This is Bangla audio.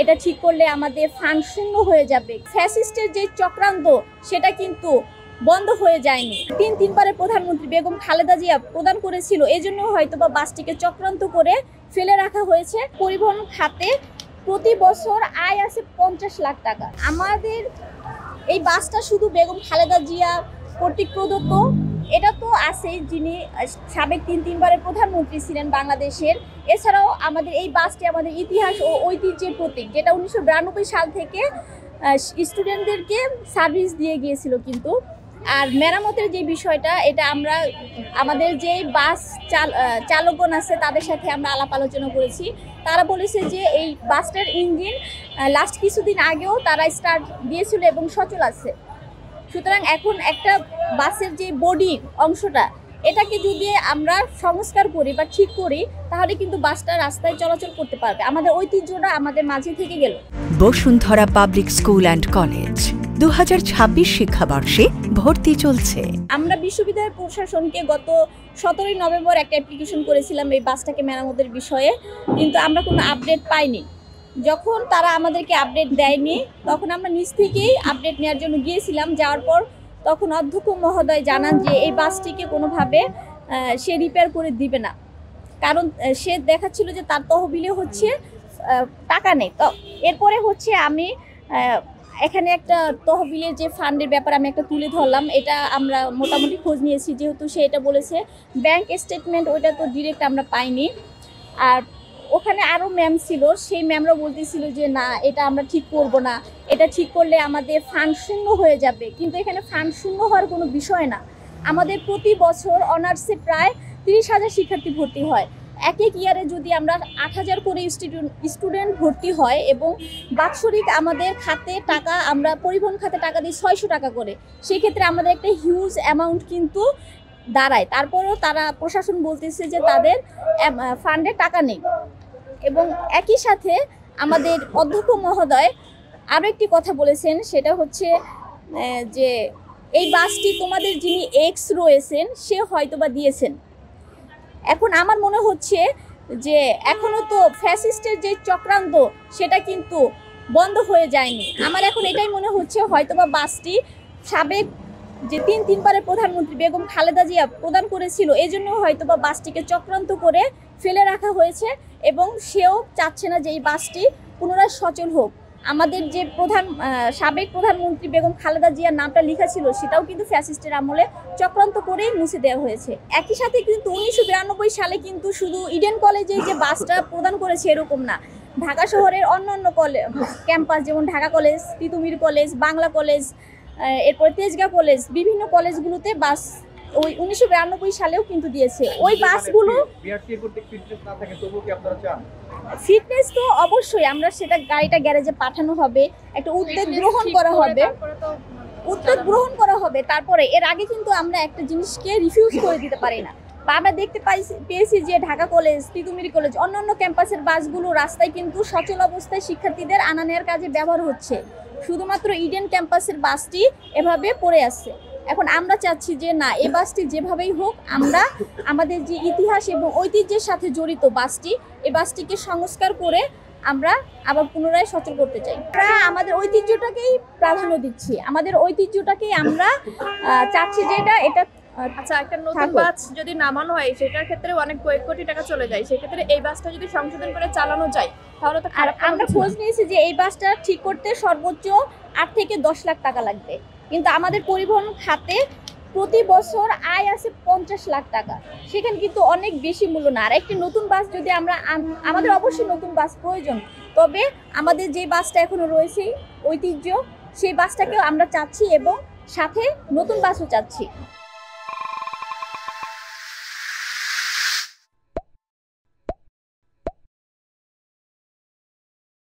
এটা ঠিক করলে আমাদের ফান্ড শূন্য হয়ে যাবে। ফ্যাসিস্টের যে চক্রান্ত সেটা কিন্তু বন্ধ হয়ে যায়নি। তিনবারের প্রধানমন্ত্রী বেগম খালেদা জিয়া প্রদান করেছিল, এজন্য হয়তোবা বাসটিকে চক্রান্ত করে ফেলে রাখা হয়েছে। পরিবহন খাতে প্রতি বছর আয় আছে 50 লাখ টাকা। আমাদের এই বাসটা শুধু বেগম খালেদা জিয়া কর্তৃক প্রদত্ত, এটা তো আছে যিনি সাবেক তিনবারের প্রধানমন্ত্রী ছিলেন বাংলাদেশের। এছাড়াও আমাদের এই বাসটি আমাদের ইতিহাস ও ঐতিহ্যের প্রতীক, যেটা 1992 সাল থেকে স্টুডেন্টদেরকে সার্ভিস দিয়ে গিয়েছিল। কিন্তু আর মেরামতের যে বিষয়টা, এটা আমরা আমাদের যে বাস চালকগণ আছে তাদের সাথে আমরা আলাপ আলোচনা করেছি। তারা বলেছে যে এই বাসটার ইঞ্জিন লাস্ট কিছুদিন আগেও তারা স্টার্ট দিয়েছিল এবং সচল আছে। সুতরাং এখন একটা বাসের যে বডি অংশটা, এটাকে যদি আমরা সংস্কার করি বা ঠিক করি, তাহলে কিন্তু বাসটা রাস্তায় চলাচল করতে পারবে। আমাদের ঐতিহ্যটা আমাদের মাঝে থেকে গেল। Bashundhara public school and college 2026 শিক্ষাবর্ষে ভর্তি চলছে। আমরা বিশ্ববিদ্যালয় প্রশাসনকে গত 17 নভেম্বর একটা অ্যাপ্লিকেশন করেছিলাম এই বাসটাকে মেরামতের বিষয়ে, কিন্তু আমরা কোনো আপডেট পাইনি। যখন তারা আমাদেরকে আপডেট দেয়নি, তখন আমরা নিজ থেকেই আপডেট নেওয়ার জন্য গিয়েছিলাম। যাওয়ার পর তখন অধ্যক্ষ মহোদয় জানান যে এই বাসটিকে কোনোভাবে সে রিপেয়ার করে দিবে না, কারণ সে দেখাচ্ছিল যে তার তহবিলে হচ্ছে টাকা নেই। তো এরপরে হচ্ছে আমি এখানে একটা তহবিলের যে ফান্ডের ব্যাপারে আমি একটা তুলে ধরলাম। এটা আমরা মোটামুটি খোঁজ নিয়েছি, যেহেতু সে এটা বলেছে ব্যাংক স্টেটমেন্ট ওইটা তো ডিরেক্ট আমরা পাইনি। আর ওখানে আরও ম্যাম ছিল, সেই ম্যামরা বলতেছিল যে না, এটা আমরা ঠিক করব না, এটা ঠিক করলে আমাদের ফান্ড শূন্য হয়ে যাবে। কিন্তু এখানে ফান্ড শূন্য হওয়ার কোনো বিষয় না। আমাদের প্রতি বছর অনার্সে প্রায় 30,000 শিক্ষার্থী ভর্তি হয়। এক ইয়ারে যদি আমরা 8,000 করে স্টুডেন্ট ভর্তি হয় এবং বাৎসরিক আমাদের খাতে টাকা, আমরা পরিবহন খাতে টাকা দিই 600 টাকা করে, সেক্ষেত্রে আমাদের একটা হিউজ অ্যামাউন্ট কিন্তু দাঁড়ায়। তারপরেও তারা প্রশাসন বলতেছে যে তাদের ফান্ডে টাকা নেই। এবং একই সাথে আমাদের অধ্যক্ষ মহোদয় আরও একটি কথা বলেছেন, সেটা হচ্ছে যে এই বাসটি তোমাদের যিনি এক্স রয়েছেন সে হয়তোবা দিয়েছেন। এখন আমার মনে হচ্ছে যে এখনও তো ফ্যাসিস্টের যে চক্রান্ত সেটা কিন্তু বন্ধ হয়ে যায়নি। আমার এখন এটাই মনে হচ্ছে হয়তোবা বাসটি সাবেক যে তিনবারের প্রধানমন্ত্রী বেগম খালেদা জিয়া প্রদান করেছিল, এজন্য হয়তোবা বাসটিকে চক্রান্ত করে ফেলে রাখা হয়েছে এবং সেও চাচ্ছে না যে এই বাসটি পুনরায় সচল হোক। আমাদের যে সাবেক প্রধানমন্ত্রী বেগম খালেদা জিয়ার নামটা লেখা ছিল, সেটাও কিন্তু ফ্যাসিস্টের আমলে চক্রান্ত করেই মুছে দেওয়া হয়েছে। একই সাথে কিন্তু 1992 সালে কিন্তু শুধু ইডেন কলেজে যে বাসটা প্রদান করেছে এরকম না, ঢাকা শহরের অন্যান্য ক্যাম্পাস যেমন Dhaka college, Titumir college, Bangla college, এরপর তেজগাঁ কলেজ, বিভিন্ন কলেজগুলোতে বাস ওই 1992 সালেও কিন্তু দিয়েছে। ওই বাসগুলো ফিটনেস তো অবশ্যই, আমরা সেটা গাড়িটা গ্যারেজে পাঠানো হবে, একটা উদ্যোগ গ্রহণ করা হবে। তারপরে এর আগে কিন্তু আমরা একটা জিনিসকে রিফিউজ করে দিতে পারি না। বা আমরা দেখতে পেয়েছি যে ঢাকা কলেজ, তিতুমির কলেজ, অন্যান্য ক্যাম্পাসের বাসগুলো রাস্তায় কিন্তু সচল অবস্থায় শিক্ষার্থীদের আনা নেওয়ার কাজে ব্যবহার হচ্ছে। শুধুমাত্র ইডেন ক্যাম্পাসের বাসটি এভাবে পড়ে আছে। এখন আমরা চাচ্ছি যে না, এই বাসটি যেভাবেই হোক, আমরা আমাদের যে ইতিহাস এবং ঐতিহ্যের সাথে জড়িত বাসটি, এই বাসটিকে সংস্কার করে আমরা আবার পুনরায় সচল করতে চাই। আমরা আমাদের ঐতিহ্যটাকেই প্রাধান্য দিচ্ছি, আমাদের ঐতিহ্যটাকেই আমরা চাচ্ছি যে এটা আচ্ছা, একটা নতুন বাস যদি নামানো হয় সেটার ক্ষেত্রে অনেক কোটি টাকা চলে যায়। সেক্ষেত্রে এই বাসটা যদি সংশোধন করে চালানো যায় তাহলে তো খারাপ। আমরা খোঁজ নিয়েছি যে এই বাসটা ঠিক করতে সর্বোচ্চ 8 থেকে 10 লাখ টাকা লাগবে, কিন্তু আমাদের পরিবহন খাতে প্রতি বছর আয় আছে 50 লাখ টাকা। সেখানে কিন্তু অনেক বেশি মূল্য না। আর একটি নতুন বাস যদি আমাদের অবশ্যই নতুন বাস প্রয়োজন, তবে আমাদের যে বাসটা এখনো রয়েছে ঐতিহ্য, সেই বাসটাকেও আমরা চাচ্ছি এবং সাথে নতুন বাসও চাচ্ছি।